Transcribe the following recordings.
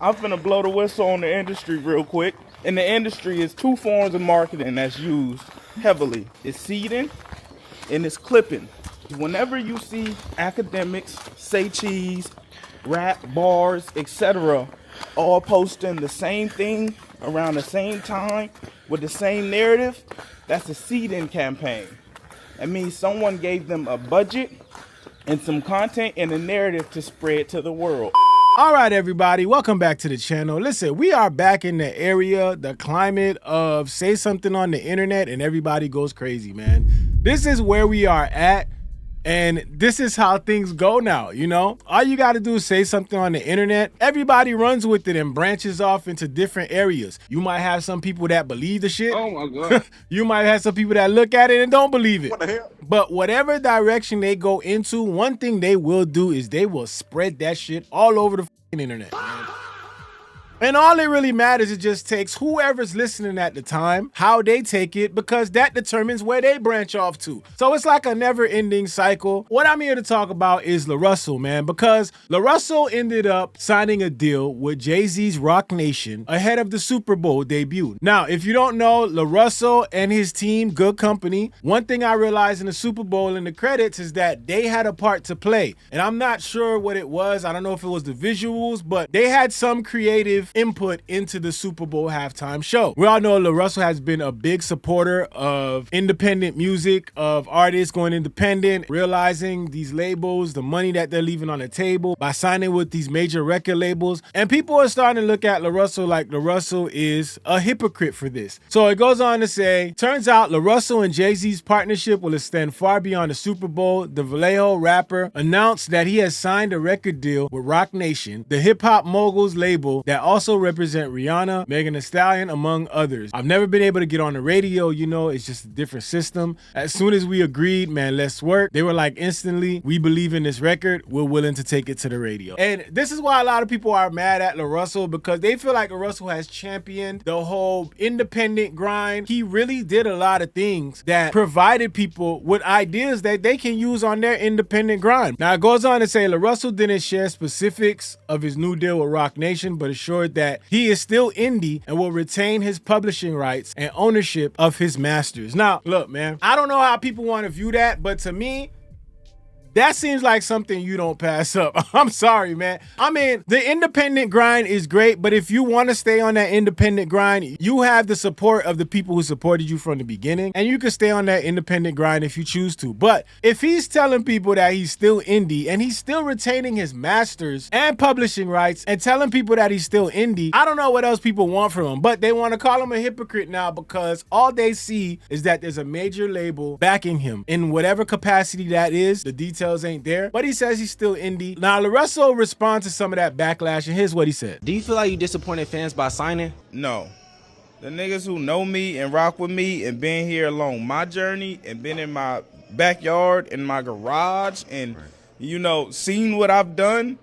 I'm finna blow the whistle on the industry real quick. In the industry, is two forms of marketing that's used heavily. It's seeding and it's clipping. Whenever you see academics, say cheese, rap, bars, etc., all posting the same thing around the same time with the same narrative, that's a seeding campaign. That means someone gave them a budget and some content and a narrative to spread to the world. All right, everybody, welcome back to the channel. Listen, we are back in the area, the climate of say something on the internet and everybody goes crazy, man. This is where we are at. And this is how things go now, you know? All you got to do is say something on the internet. Everybody runs with it and branches off into different areas. You might have some people that believe the shit. Oh, my God. You might have some people that look at it and don't believe it. What the hell? But whatever direction they go into, one thing they will do is they will spread that shit all over the fucking internet. And all it really matters, it just takes whoever's listening at the time, how they take it, because that determines where they branch off to. So it's like a never-ending cycle. What I'm here to talk about is LaRussell, man, because LaRussell ended up signing a deal with Jay-Z's Roc Nation ahead of the Super Bowl debut. Now, if you don't know, LaRussell and his team, good company, one thing I realized in the Super Bowl in the credits is that they had a part to play. And I'm not sure what it was. I don't know if it was the visuals, but they had some creative input into the Super Bowl halftime show. We all know LaRussell has been a big supporter of independent music, of artists going independent, realizing these labels, the money that they're leaving on the table by signing with these major record labels. And people are starting to look at LaRussell like LaRussell is a hypocrite for this. So it goes on to say, turns out LaRussell and Jay-Z's partnership will extend far beyond the Super Bowl. The Vallejo rapper announced that he has signed a record deal with Roc Nation, the hip-hop moguls label that also represent Rihanna, Megan Thee Stallion, among others. I've never been able to get on the radio, you know, it's just a different system. As soon as we agreed, man, let's work, they were like instantly, we believe in this record, we're willing to take it to the radio. And this is why a lot of people are mad at LaRussell, because they feel like LaRussell has championed the whole independent grind. He really did a lot of things that provided people with ideas that they can use on their independent grind. Now it goes on to say LaRussell didn't share specifics of his new deal with Roc Nation, but assured that he is still indie and will retain his publishing rights and ownership of his masters. Now, look, man, I don't know how people want to view that, but to me, that seems like something you don't pass up. I'm sorry, man. I mean, the independent grind is great, but if you want to stay on that independent grind, you have the support of the people who supported you from the beginning, and you can stay on that independent grind if you choose to. But if he's telling people that he's still indie and he's still retaining his masters and publishing rights and telling people that he's still indie, I don't know what else people want from him, but they want to call him a hypocrite now because all they see is that there's a major label backing him in whatever capacity that is. The details ain't there, but he says he's still indie. Now, LaRussell responds to some of that backlash, and here's what he said. Do you feel like you disappointed fans by signing? No. The niggas who know me and rock with me and been here along my journey and been in my backyard, in my garage, and, you know, seen what I've done,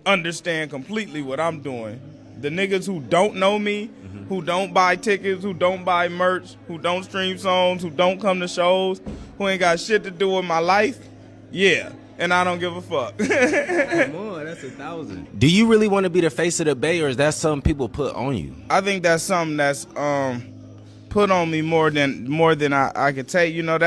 understand completely what I'm doing. The niggas who don't know me, who don't buy tickets, who don't buy merch, who don't stream songs, who don't come to shows, who ain't got shit to do with my life, yeah, and I don't give a fuck. Come on, that's 1,000. Do you really want to be the face of the Bay, or is that something people put on you? I think that's something that's put on me more than I could take. You know,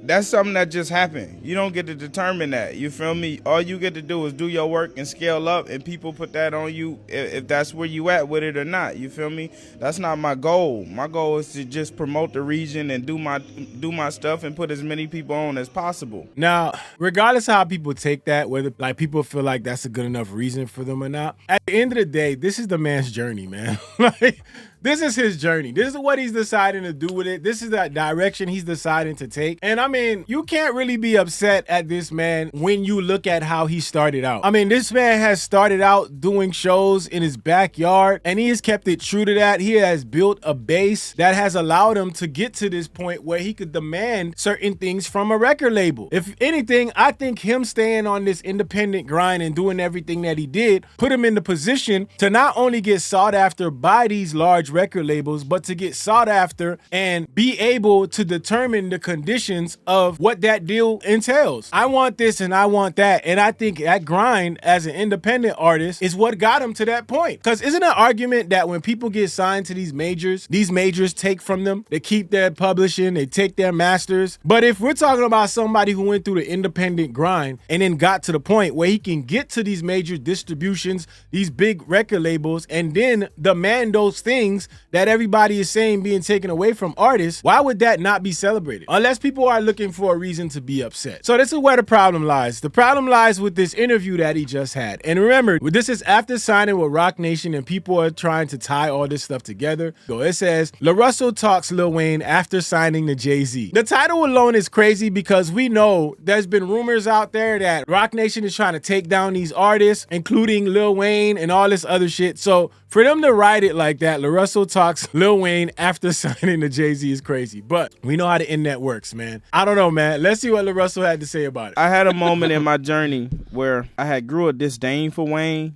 that's something that just happened. You don't get to determine that. You feel me? All you get to do is do your work and scale up, and people put that on you if that's where you at with it or not. You feel me? That's not my goal. My goal is to just promote the region and do my stuff and put as many people on as possible. Now, regardless of how people take that, whether like people feel like that's a good enough reason for them or not, at the end of the day, this is the man's journey, man. Like, this is his journey. This is what he's deciding to do with it. This is the direction he's deciding to take. And I mean, you can't really be upset at this man when you look at how he started out. I mean, this man has started out doing shows in his backyard, and he has kept it true to that. He has built a base that has allowed him to get to this point where he could demand certain things from a record label. If anything, I think him staying on this independent grind and doing everything that he did put him in the position to not only get sought after by these large large record labels, but to get sought after and be able to determine the conditions of what that deal entails. I want this and I want that. And I think that grind as an independent artist is what got him to that point. Because isn't an argument that when people get signed to these majors take from them, they keep their publishing, they take their masters. But if we're talking about somebody who went through the independent grind and then got to the point where he can get to these major distributions, these big record labels, and then demand those things that everybody is saying being taken away from artists, why would that not be celebrated? Unless people are looking for a reason to be upset. So this is where the problem lies. The problem lies with this interview that he just had. And remember, this is after signing with Roc Nation, and people are trying to tie all this stuff together. So it says, LaRussell talks Lil Wayne after signing to Jay-Z. The title alone is crazy because we know there's been rumors out there that Roc Nation is trying to take down these artists, including Lil Wayne and all this other shit. So for them to write it like that, LaRussell talks Lil Wayne after signing to Jay-Z is crazy. But we know how the internet works, man. I don't know, man. Let's see what LaRussell had to say about it. I had a moment in my journey where I had grew a disdain for Wayne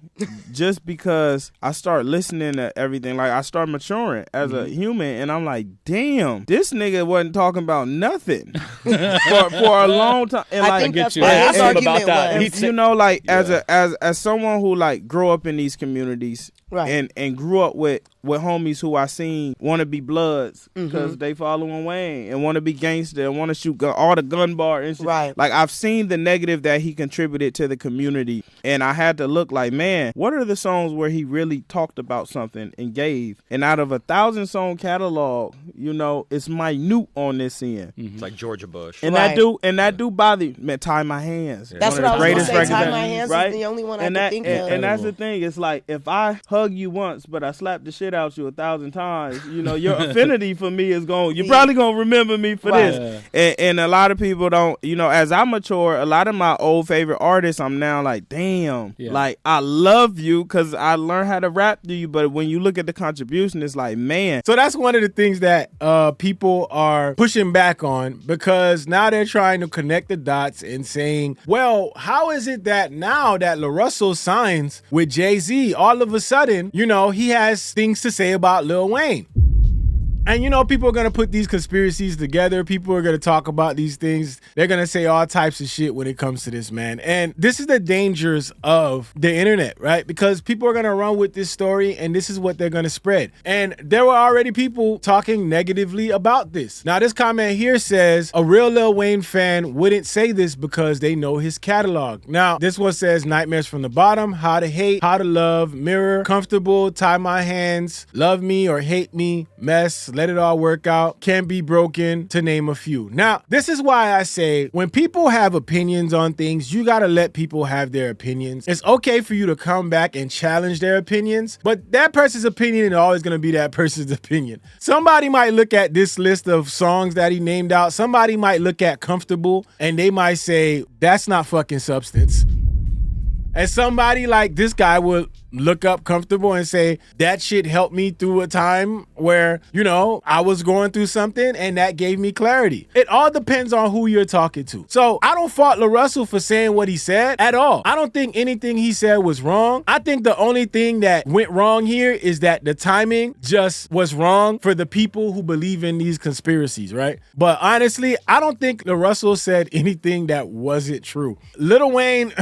just because I started listening to everything. Like, I started maturing as a human, and I'm like, damn, this nigga wasn't talking about nothing for a long time. And I think that's what his argument was. You know, like, as someone who, like, grew up in these communities, right, and grew up with homies who I seen want to be Bloods because they following Wayne and want to be gangster and want to shoot all the gun bar and shit. Right. Like, I've seen the negative that he contributed to the community, and I had to look like, man, what are the songs where he really talked about something and gave? And out of 1,000-song catalog, you know, it's minute on this end. It's like Georgia Bush. And that do bother me. Man, Tie My Hands. That's one what of the I was greatest going to say. records Tie My Hands is the only one I can think of. And that's the thing. It's like, if I hug you once, but I slap the shit out you 1,000 times, you know, your affinity for me is you're probably going to remember me for this. And a lot of people don't, you know, as I mature, a lot of my old favorite artists, I'm now like, damn, like, I love you because I learned how to rap to you. But when you look at the contribution, it's like, man. So that's one of the things that people are pushing back on, because now they're trying to connect the dots and saying, well, how is it that now that LaRussell signs with Jay-Z, all of a sudden, you know, he has things to say about Lil Wayne? And, you know, people are going to put these conspiracies together. People are going to talk about these things. They're going to say all types of shit when it comes to this, man. And this is the dangers of the internet, right? Because people are going to run with this story, and this is what they're going to spread. And there were already people talking negatively about this. Now, this comment here says, a real Lil Wayne fan wouldn't say this because they know his catalog. Now, this one says, Nightmares from the Bottom, How to Hate, How to Love, Mirror, Comfortable, Tie My Hands, Love Me or Hate Me, Mess, Let It All Work Out, Can Be Broken, to name a few. Now, this is why I say when people have opinions on things, you got to let people have their opinions. It's okay for you to come back and challenge their opinions, but that person's opinion is always going to be that person's opinion. Somebody might look at this list of songs that he named out. Somebody might look at Comfortable and they might say, that's not fucking substance. And somebody like this guy would look up Comfortable and say, that shit helped me through a time where, you know, I was going through something and that gave me clarity. It all depends on who you're talking to. So I don't fault LaRussell for saying what he said at all. I don't think anything he said was wrong. I think the only thing that went wrong here is that the timing just was wrong for the people who believe in these conspiracies, right? But honestly, I don't think LaRussell said anything that wasn't true. Lil Wayne,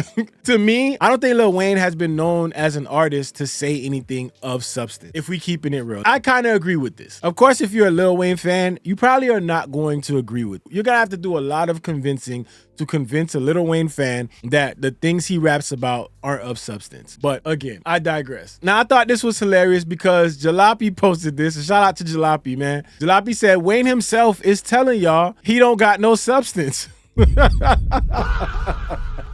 to me, I don't think Lil Wayne has been known as an artist to say anything of substance, if we keeping it real. I kind of agree with this. Of course, if you're a Lil Wayne fan, you probably are not going to agree with it. You're going to have to do a lot of convincing to convince a Lil Wayne fan that the things he raps about aren't of substance. But again, I digress. Now, I thought this was hilarious because Jalopy posted this. And shout out to Jalopy, man. Jalopy said, Wayne himself is telling y'all he don't got no substance.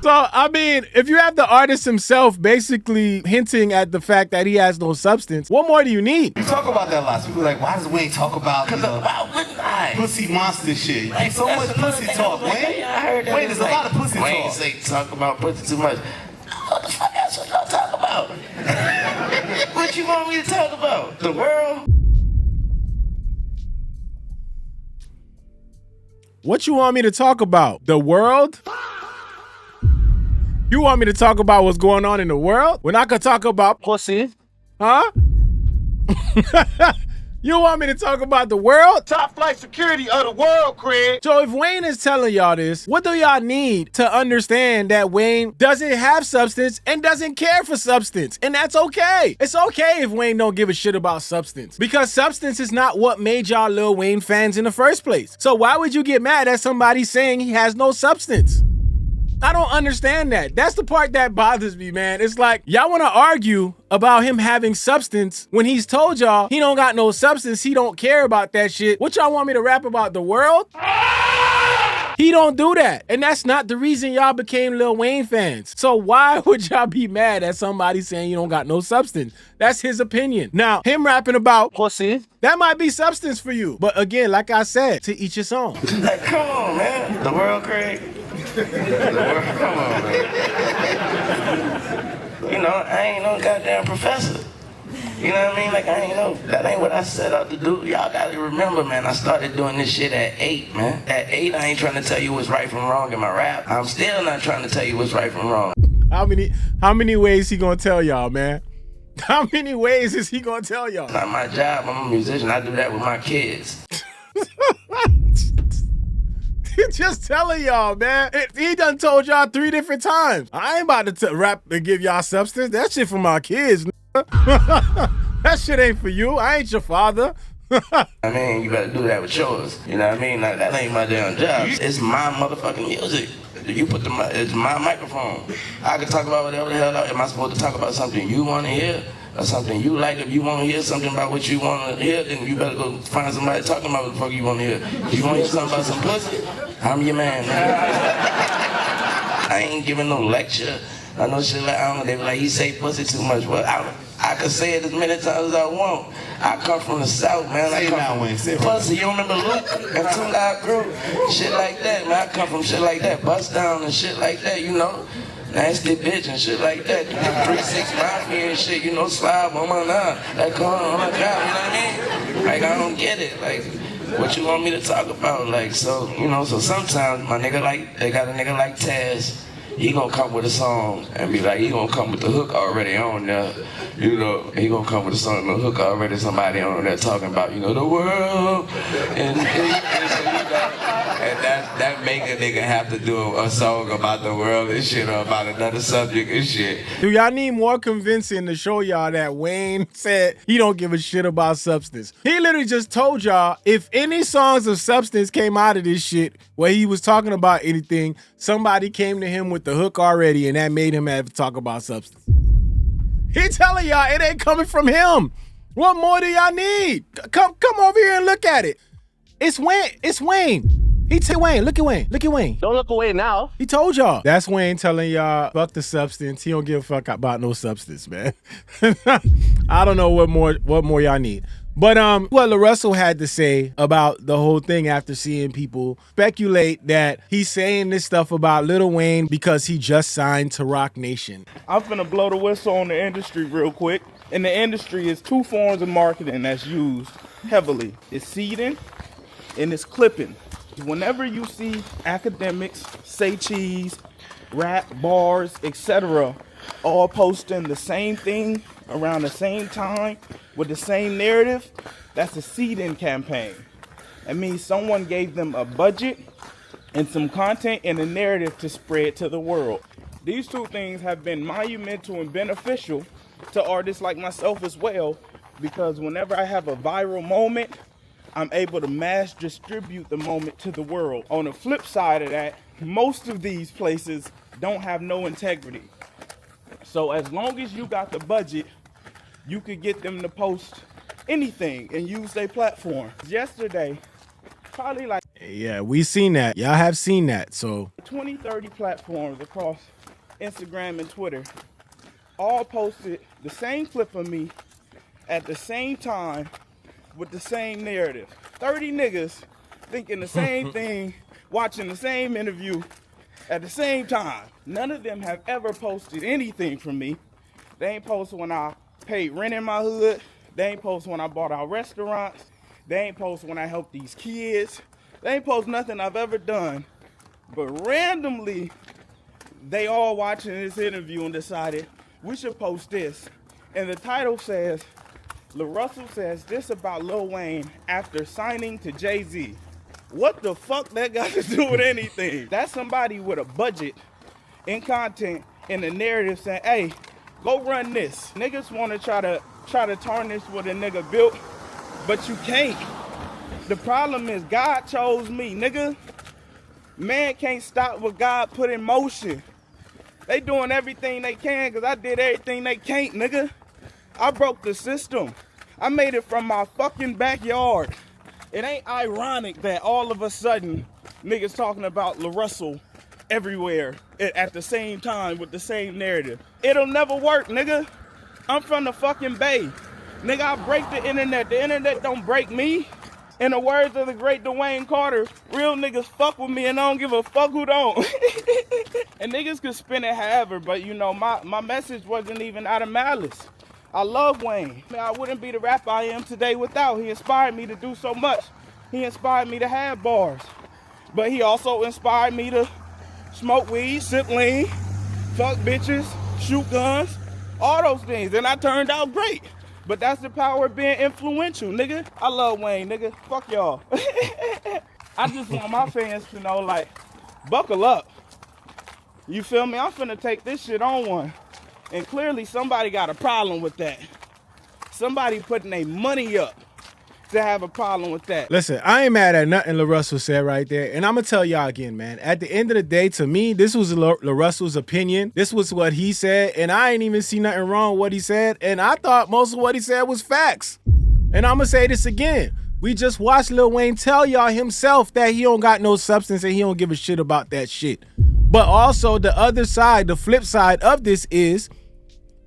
So, I mean, if you have the artist himself basically hinting at the fact that he has no substance, what more do you need? You talk about that a lot. People are like, why does Wayne talk about, pussy monster shit? Like, so much pussy talk, Wayne. I heard that. Wayne, there's a lot of pussy Wayne talk. say talk about pussy too much. What the fuck else y'all talk about? What you want me to talk about? The world? What you want me to talk about? The world? You want me to talk about what's going on in the world? We're not gonna talk about pussy. Huh? You want me to talk about the world? Top flight security of the world, Craig. So if Wayne is telling y'all this, what do y'all need to understand that Wayne doesn't have substance and doesn't care for substance? And that's okay. It's okay if Wayne don't give a shit about substance, because substance is not what made y'all Lil Wayne fans in the first place. So why would you get mad at somebody saying he has no substance? I don't understand that. That's the part that bothers me, man. It's like, y'all want to argue about him having substance when he's told y'all he don't got no substance, he don't care about that shit. What y'all want me to rap about the world? He don't do that. And that's not the reason y'all became Lil Wayne fans. So why would y'all be mad at somebody saying you don't got no substance? That's his opinion. Now, him rapping about Pussy. that might be substance for you. But again, like I said, to each his own. Like, come on, man. The world, Craig. The world, come on, man. You know, I ain't no goddamn professor. You know what I mean? Like, I ain't know. That ain't what I set out to do. Y'all gotta remember, man, I started doing this shit at 8, man. At 8, I ain't trying to tell you what's right from wrong in my rap. I'm still not trying to tell you what's right from wrong. How many ways he gonna tell y'all, man? How many ways is he gonna tell y'all? It's not my job. I'm a musician. I do that with my kids. He's just telling y'all, man. He done told y'all 3 different times. I ain't about to rap and give y'all substance. That shit for my kids, That shit ain't for you. I ain't your father. I mean, you better do that with yours. You know what I mean? Like, that ain't my damn job. It's my motherfucking music. It's my microphone. I can talk about whatever the hell. Am I supposed to talk about something you want to hear? Or something you like? If you want to hear something about what you want to hear, then you better go find somebody talking about what the fuck you want to hear. You want to hear something about some pussy? I'm your man. I ain't giving no lecture. I know shit like, I don't know, they be like, he say pussy too much. Well, I can say it as many times as I want. I come from the South, man. I come from pussy. You don't remember Luke and Two Loud Crew? Shit like that, man. I come from shit like that. Bust down and shit like that, you know? Nasty bitch and shit like that. 3-6 Mafia and shit, you know, slide on my line. Like, come on my God, you know what I mean? Like, I don't get it. Like, what you want me to talk about? Like, so, you know, so sometimes my nigga like, they got a nigga like Taz. He gonna come with a song and be like, he gonna come with the hook already on there. You know, he gonna come with a song and the hook already, somebody on there talking about, you know, the world. And that make a nigga have to do a song about the world and shit, or about another subject and shit. Do y'all need more convincing to show y'all that Wayne said he don't give a shit about substance? He literally just told y'all if any songs of substance came out of this shit where he was talking about anything, somebody came to him with the hook already and that made him have to talk about substance. He telling y'all it ain't coming from him. What more do y'all need? Come over here and look at it. It's Wayne. It's Wayne. He said, Wayne, look at Wayne. Look at Wayne. Don't look away now. He told y'all. That's Wayne telling y'all, fuck the substance. He don't give a fuck about no substance, man. I don't know what more y'all need. But what LaRussell had to say about the whole thing after seeing people speculate that he's saying this stuff about Lil Wayne because he just signed to Roc Nation. I'm finna blow the whistle on the industry real quick. In the industry, is 2 forms of marketing that's used heavily. It's seeding and it's clipping. Whenever you see academics, say cheese, rap, bars, etc., all posting the same thing around the same time with the same narrative, that's a seeding campaign. It means someone gave them a budget and some content and a narrative to spread to the world. These 2 things have been monumental and beneficial to artists like myself as well, because whenever I have a viral moment, I'm able to mass distribute the moment to the world. On the flip side of that, most of these places don't have no integrity. So as long as you got the budget, you could get them to post anything and use their platform. Yesterday, probably like... Yeah, we seen that. Y'all have seen that, so... 20, 30 platforms across Instagram and Twitter all posted the same clip of me at the same time with the same narrative. 30 niggas thinking the same thing, watching the same interview at the same time. None of them have ever posted anything from me. They ain't posted when I paid rent in my hood. They ain't posted when I bought out restaurants. They ain't posted when I helped these kids. They ain't posted nothing I've ever done. But randomly, they all watching this interview and decided we should post this. And the title says, LaRussell says this about Lil Wayne after signing to Jay-Z. What the fuck that got to do with anything? That's somebody with a budget in content and a narrative saying, hey, go run this. Niggas want to try to tarnish what a nigga built, but you can't. The problem is God chose me, nigga. Man can't stop what God put in motion. They doing everything they can because I did everything they can't, nigga. I broke the system. I made it from my fucking backyard. It ain't ironic that all of a sudden niggas talking about LaRussell everywhere at the same time with the same narrative. It'll never work, nigga. I'm from the fucking Bay. Nigga, I break the internet. The internet don't break me. In the words of the great Dwayne Carter, real niggas fuck with me and I don't give a fuck who don't. And niggas could spin it however, but you know, my message wasn't even out of malice. I love Wayne. Man, I wouldn't be the rapper I am today without. He inspired me to do so much. He inspired me to have bars. But he also inspired me to smoke weed, sip lean, fuck bitches, shoot guns, all those things. And I turned out great. But that's the power of being influential, nigga. I love Wayne, nigga. Fuck y'all. I just want my fans to know, like, buckle up. You feel me? I'm finna take this shit on one. And clearly somebody got a problem with that. Somebody putting their money up to have a problem with that. Listen, I ain't mad at nothing LaRussell said right there. And I'm going to tell y'all again, man. At the end of the day, to me, this was LaRussell's opinion. This was what he said. And I ain't even see nothing wrong with what he said. And I thought most of what he said was facts. And I'm going to say this again. We just watched Lil Wayne tell y'all himself that he don't got no substance and he don't give a shit about that shit. But also the other side, the flip side of this is,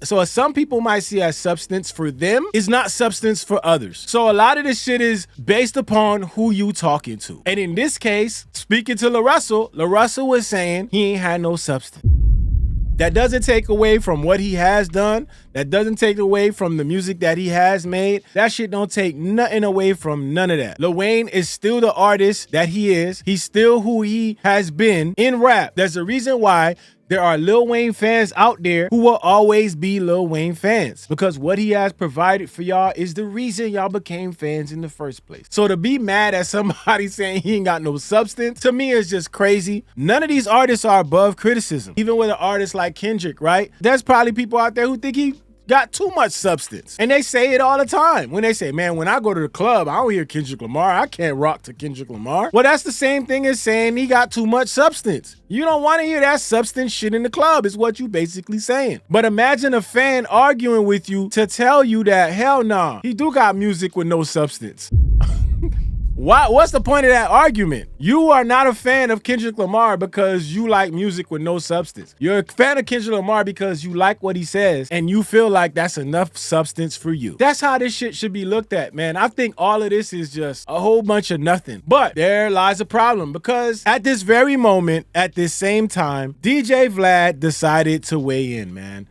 so some people might see as substance for them is not substance for others. So a lot of this shit is based upon who you talking to. And in this case, speaking to LaRussell was saying he ain't had no substance. That doesn't take away from what he has done. That doesn't take away from the music that he has made. That shit don't take nothing away from none of that. Lil Wayne is still the artist that he is. He's still who he has been in rap. There's a reason why there are Lil Wayne fans out there who will always be Lil Wayne fans, because what he has provided for y'all is the reason y'all became fans in the first place. So to be mad at somebody saying he ain't got no substance, to me is just crazy. None of these artists are above criticism. Even with an artist like Kendrick, right? There's probably people out there who think he got too much substance. And they say it all the time. When they say, man, when I go to the club, I don't hear Kendrick Lamar. I can't rock to Kendrick Lamar. Well, that's the same thing as saying he got too much substance. You don't want to hear that substance shit in the club is what you basically saying. But imagine a fan arguing with you to tell you that, hell nah, he do got music with no substance. What's the point of that argument? You are not a fan of Kendrick Lamar because you like music with no substance. You're a fan of Kendrick Lamar because you like what he says and you feel like that's enough substance for you. That's how this shit should be looked at, man. I think all of this is just a whole bunch of nothing. But there lies a problem, because at this very moment, at this same time, DJ Vlad decided to weigh in, man.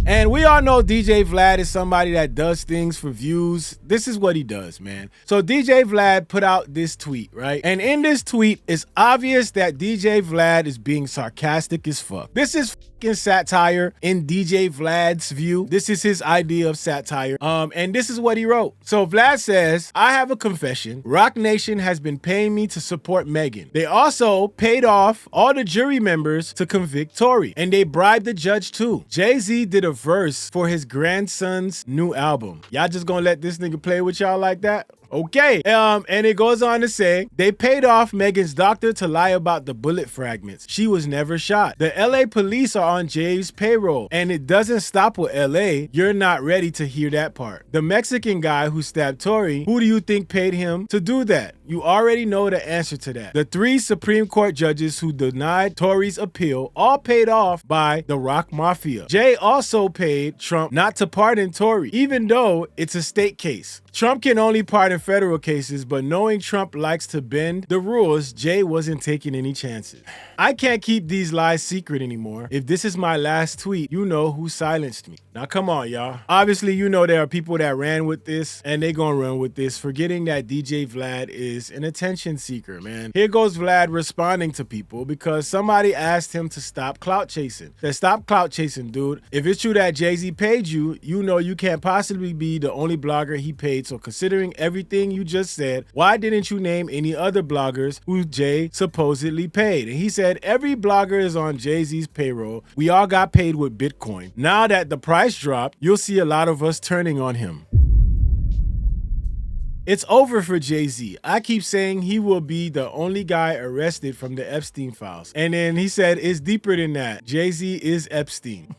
And we all know DJ Vlad is somebody that does things for views. This is what he does, man. So DJ Vlad put out this tweet, right? And in this tweet, it's obvious that DJ Vlad is being sarcastic as fuck. This is fucking satire in DJ Vlad's view. This is his idea of satire. And this is what he wrote. So Vlad says, I have a confession. Roc Nation has been paying me to support Megan. They also paid off all the jury members to convict Tory. And they bribed the judge too. Jay-Z did a verse for his grandson's new album. Y'all just gonna let this nigga play with y'all like that? Okay. And it goes on to say, they paid off Megan's doctor to lie about the bullet fragments. She was never shot. The LA police are on Jay's payroll, and it doesn't stop with LA. You're not ready to hear that part. The Mexican guy who stabbed Tory, who do you think paid him to do that? You already know the answer to that. The 3 Supreme Court judges who denied Tory's appeal all paid off by the Rock Mafia. Jay also paid Trump not to pardon Tory, even though it's a state case. Trump can only pardon federal cases, but knowing Trump likes to bend the rules, Jay wasn't taking any chances. I can't keep these lies secret anymore. If this is my last tweet, you know who silenced me. Now come on, y'all. Obviously, you know there are people that ran with this, and they gonna run with this, forgetting that DJ Vlad is an attention seeker, man. Here goes Vlad responding to people because somebody asked him to stop clout chasing. Said, stop clout chasing, dude. If it's true that Jay-Z paid you, you know you can't possibly be the only blogger he paid. So considering everything you just said, why didn't you name any other bloggers who Jay supposedly paid? And he said, every blogger is on Jay-Z's payroll. We all got paid with Bitcoin. Now that the price dropped, you'll see a lot of us turning on him. It's over for Jay-Z. I keep saying he will be the only guy arrested from the Epstein files. And then he said, it's deeper than that. Jay-Z is Epstein.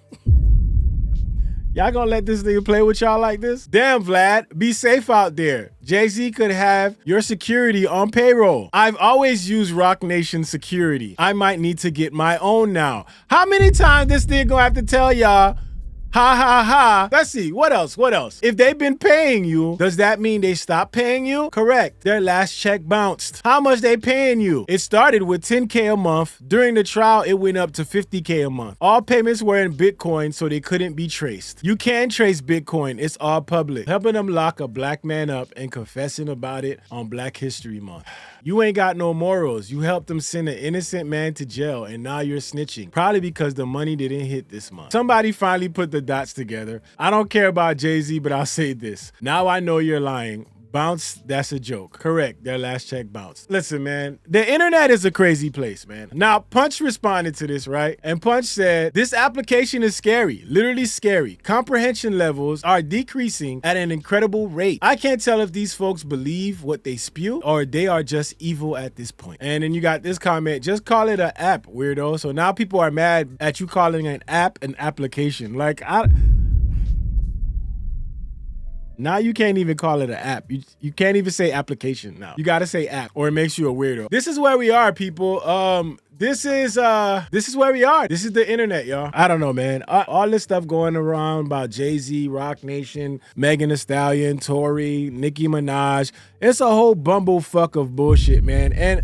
Y'all gonna let this nigga play with y'all like this? Damn, Vlad, be safe out there. Jay-Z could have your security on payroll. I've always used Roc Nation security. I might need to get my own now. How many times this nigga gonna have to tell y'all, ha ha ha. Let's see, what else? If they've been paying you, does that mean they stopped paying you? Correct, their last check bounced. How much they paying you? It started with $10K a month. During the trial, it went up to $50K a month. All payments were in Bitcoin, so they couldn't be traced. You can trace Bitcoin, it's all public. Helping them lock a black man up and confessing about it on Black History Month. You ain't got no morals. You helped them send an innocent man to jail, and now you're snitching. Probably because the money didn't hit this month. Somebody finally put the dots together. I don't care about Jay-Z, but I'll say this. Now I know you're lying. Bounce, that's a joke. Correct, their last check bounced. Listen, man, the internet is a crazy place, man. Now, Punch responded to this, right? And Punch said, this application is scary, literally scary. Comprehension levels are decreasing at an incredible rate. I can't tell if these folks believe what they spew or they are just evil at this point. And then you got this comment, just call it an app, weirdo. So now people are mad at you calling an app an application. Like, now you can't even call it an app. You can't even say application now. You gotta say app or it makes you a weirdo. This is where we are, people. This is where we are. This is the internet, y'all. I don't know, man. All this stuff going around about Jay-Z, Roc Nation, Megan Thee Stallion, Tory, Nicki Minaj. It's a whole bumblefuck of bullshit, man. And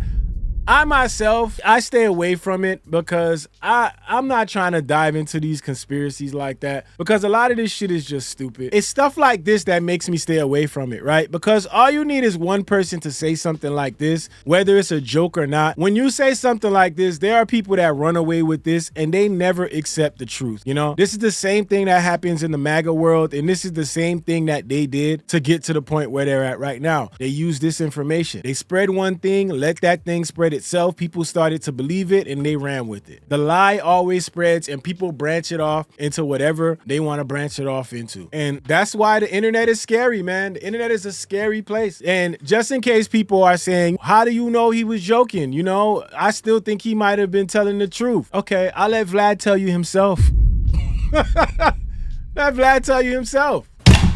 I myself, I stay away from it because I'm not trying to dive into these conspiracies like that because a lot of this shit is just stupid. It's stuff like this that makes me stay away from it, right? Because all you need is one person to say something like this, whether it's a joke or not. When you say something like this, there are people that run away with this and they never accept the truth, you know? This is the same thing that happens in the MAGA world, and this is the same thing that they did to get to the point where they're at right now. They use this information. They spread one thing, let that thing spread itself. People started to believe it and they ran with it. The lie always spreads and people branch it off into whatever they want to branch it off into. And that's why the internet is scary, man. The internet is a scary place. And just in case people are saying, how do you know he was joking? You know, I still think he might have been telling the truth. Okay, I'll let Vlad tell you himself. Let Vlad tell you himself.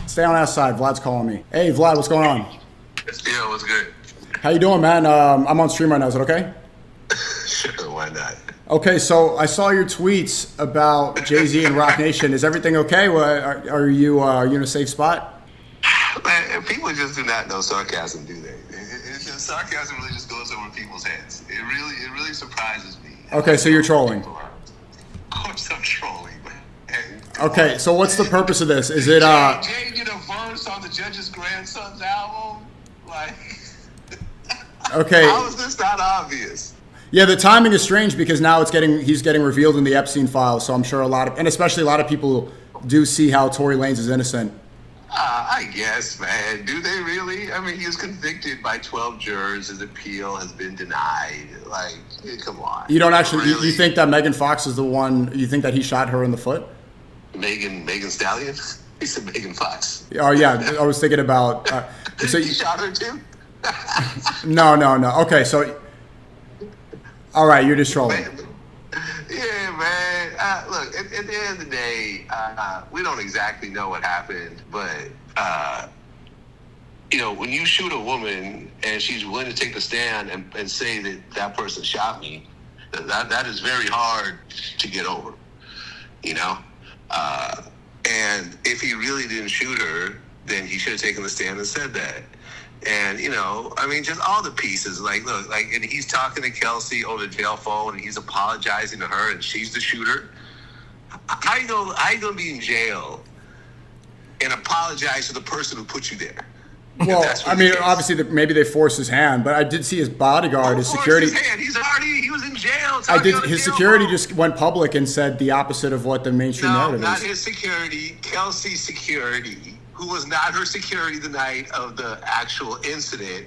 Stay on that side. Vlad's calling me. Hey, Vlad, what's going on? Yo, what's good? How you doing, man? I'm on stream right now. Is it okay? Sure, why not? Okay, so I saw your tweets about Jay-Z and Roc Nation. Is everything okay? Are you in a safe spot? Man, people just do not know sarcasm, do they? It's just, sarcasm really just goes over people's heads. It really surprises me. Okay, so you're trolling. Of course I'm trolling, man. Okay, so what's the purpose of this? Is it Jay did a verse on the Judge's Grandson's album? Like, okay. How is this not obvious? Yeah, the timing is strange because now he's getting revealed in the Epstein files. So I'm sure especially a lot of people do see how Tory Lanez is innocent. I guess, man. Do they really? I mean, he was convicted by 12 jurors. His appeal has been denied. Like, come on. You don't actually, really? You think that Megan Fox is the one, you think that he shot her in the foot? Megan Stallion? He said Megan Fox. Oh, yeah. I was thinking about... so you shot her too? No. Okay, so... All right, you're just trolling. Yeah, man. Look, at the end of the day, we don't exactly know what happened, but, you know, when you shoot a woman and she's willing to take the stand and say that person shot me, that is very hard to get over, you know? And if he really didn't shoot her, then he should have taken the stand and said that. And, you know, I mean, just all the pieces. Like, look, like, and he's talking to Kelsey over the jail phone, and he's apologizing to her, and she's the shooter. How you gonna be in jail and apologize to the person who put you there? Well, I mean, obviously, maybe they forced his hand, but I did see his bodyguard, his security. His hand. He was in jail. I did. His security just went public and said the opposite of what the mainstream narrative is. No, not his security. Kelsey's security, who was not her security the night of the actual incident.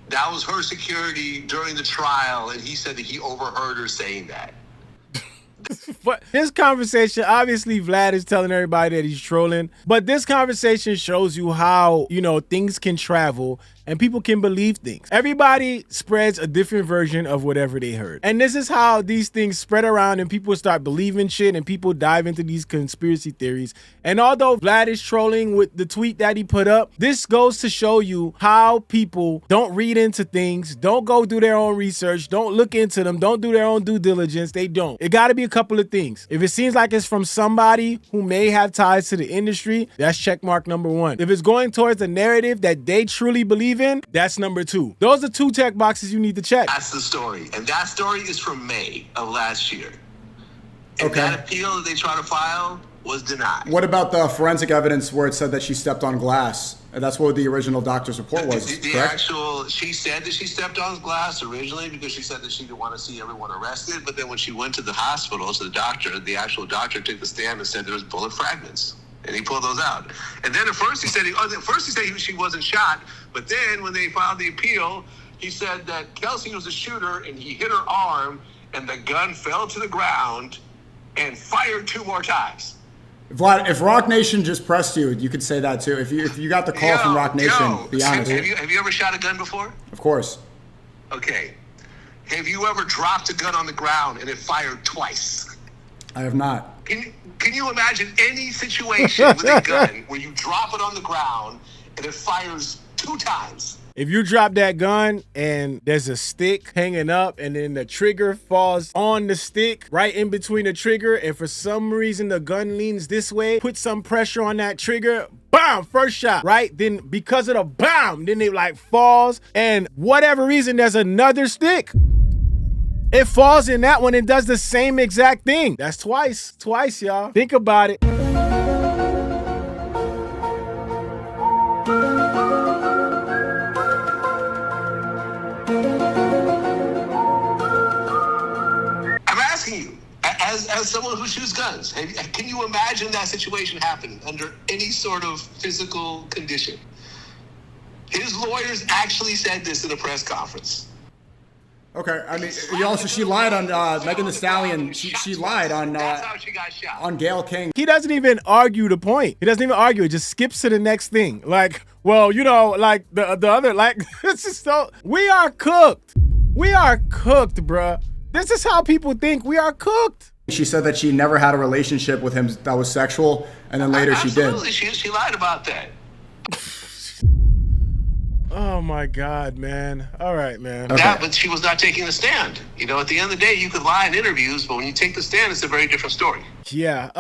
That was her security during the trial, and he said that he overheard her saying that. But this conversation, obviously Vlad is telling everybody that he's trolling, but this conversation shows you how, you know, things can travel and people can believe things. Everybody spreads a different version of whatever they heard. And this is how these things spread around and people start believing shit and people dive into these conspiracy theories. And although Vlad is trolling with the tweet that he put up, this goes to show you how people don't read into things, don't go do their own research, don't look into them, don't do their own due diligence. They don't. It got to be a couple of things. If it seems like it's from somebody who may have ties to the industry, that's checkmark number one. If it's going towards the narrative that they truly believe in, that's number two. Those are two check boxes you need to check. That's the story. And that story is from May of last year. And Okay. that appeal that they tried to file was denied. What about the forensic evidence where it said that she stepped on glass? That's what the original doctor's report was, correct? She said that she stepped on glass originally because she said that she didn't want to see everyone arrested. But then when she went to the hospital, to the doctor, the actual doctor took the stand and said there was bullet fragments. And he pulled those out. And then at first he said she wasn't shot. But then when they filed the appeal, he said that Kelsey was a shooter and he hit her arm and the gun fell to the ground and fired 2 more times. Vlad, if Roc Nation just pressed you, you could say that too. If you got the call from Roc Nation, be honest. Have you ever shot a gun before? Of course. Okay. Have you ever dropped a gun on the ground and it fired twice? I have not. Can you imagine any situation with a gun where you drop it on the ground and it fires 2 times? If you drop that gun and there's a stick hanging up and then the trigger falls on the stick right in between the trigger, and for some reason the gun leans this way, put some pressure on that trigger, bam, first shot, right? Then because of the bam, then it like falls, and whatever reason there's another stick. It falls in that one and does the same exact thing. That's twice, y'all. Think about it. As someone who shoots guns, can you imagine that situation happening under any sort of physical condition? His lawyers actually said this in a press conference. Okay, I mean, she lied on Megan Thee Stallion. She lied on That's how she got shot. On Gayle King. He doesn't even argue the point. He doesn't even argue. It just skips to the next thing. Like, well, you know, like the other, like, it's just so, we are cooked. We are cooked, bruh. This is how people think. We are cooked. She said that she never had a relationship with him that was sexual, and then later she did. Absolutely, she lied about that. Oh my God, man. All right, man. Okay. Yeah, but she was not taking the stand. You know, at the end of the day, you could lie in interviews, but when you take the stand, it's a very different story. Yeah.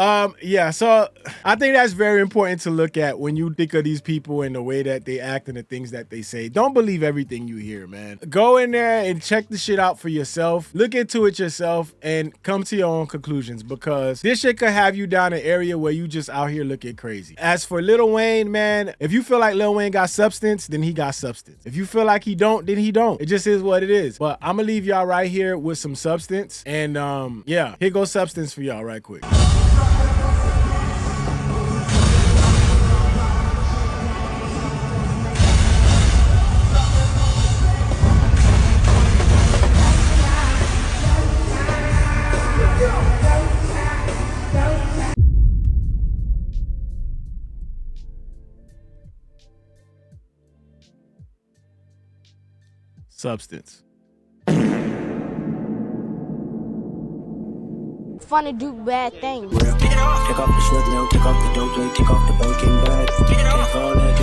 So I think that's very important to look at when you think of these people and the way that they act and the things that they say. Don't believe everything you hear, man. Go in there and check the shit out for yourself. Look into it yourself and come to your own conclusions, because this shit could have you down an area where you just out here looking crazy. As for Lil Wayne, man, if you feel like Lil Wayne got substance, then he got substance. If you feel like he don't, then he don't. It just is what it is. But I'm gonna leave y'all right here with some substance. And yeah, here goes substance for y'all right quick. Substance. Fun to do bad things. Take off the sweat, take off the dope, take off the broken bag. Take all that